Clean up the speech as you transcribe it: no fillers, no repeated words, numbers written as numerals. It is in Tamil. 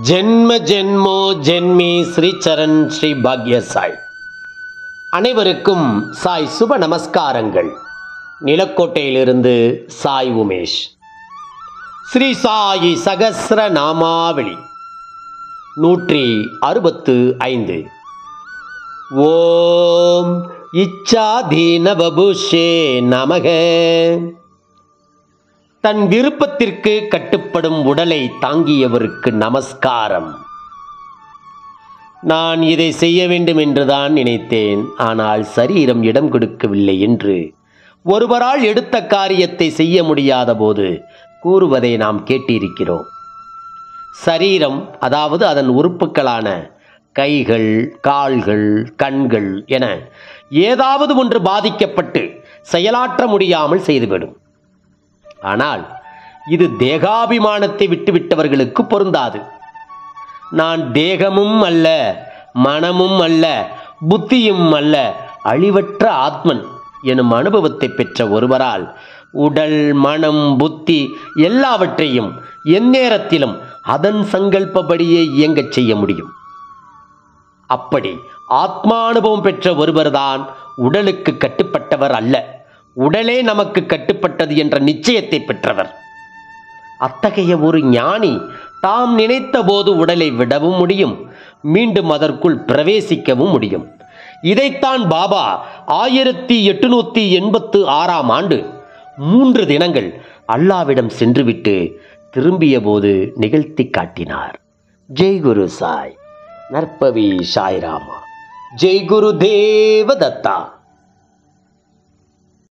ஜென்ம ஜென்மோ ஜென்மி ஸ்ரீ சரண் ஸ்ரீ பாக்ய சாய். அனைவருக்கும் சாய் சுப நமஸ்காரங்கள். நிலக்கோட்டையிலிருந்து சாய் உமேஷ். ஸ்ரீ சாயி சகஸ்ர நாமாவளி 165. ஓம் இச்சாதீன வபுஷே நமக. தன் விருப்பத்திற்கு கட்டுப்படும் உடலை தாங்கியவருக்கு நமஸ்காரம். நான் இதை செய்ய வேண்டும் என்றுதான் நினைத்தேன், ஆனால் சரீரம் இடம் கொடுக்கவில்லை என்று ஒருவரால் எடுத்த காரியத்தை செய்ய முடியாத போது கூறுவதை நாம் கேட்டிருக்கிறோம். சரீரம், அதாவது அதன் உறுப்புகளான கைகள், கால்கள், கண்கள் என ஏதாவது ஒன்று பாதிக்கப்பட்டு செயலாற்ற முடியாமல் செய்துவிடும். ஆனால் இது தேகாபிமானத்தை விட்டுவிட்டவர்களுக்கு பொருந்தாது. நான் தேகமும் அல்ல, மனமும் அல்ல, புத்தியும் அல்ல, அழிவற்ற ஆத்மன் எனும் அனுபவத்தை பெற்ற ஒருவரால் உடல், மனம், புத்தி எல்லாவற்றையும் எந்நேரத்திலும் அதன் சங்கல்பப்படியே இயங்கச் செய்ய முடியும். அப்படி ஆத்மானுபவம் பெற்ற ஒருவர்தான் உடலுக்கு கட்டுப்பட்டவர் அல்ல, உடலே நமக்கு கட்டுப்பட்டது என்ற நிச்சயத்தை பெற்றவர். அத்தகைய ஒரு ஞானி தாம் நினைத்த போது உடலை விடவும் முடியும், மீண்டும் அதற்குள் பிரவேசிக்கவும் முடியும். இதைத்தான் பாபா 1886ஆம் ஆண்டு 3 தினங்கள் அல்லாவிடம் சென்றுவிட்டு திரும்பிய போது நிகழ்த்தி காட்டினார். ஜெய் குரு சாய். நற்பவி சாய்ராமா. ஜெய் குரு தேவ தத்தா.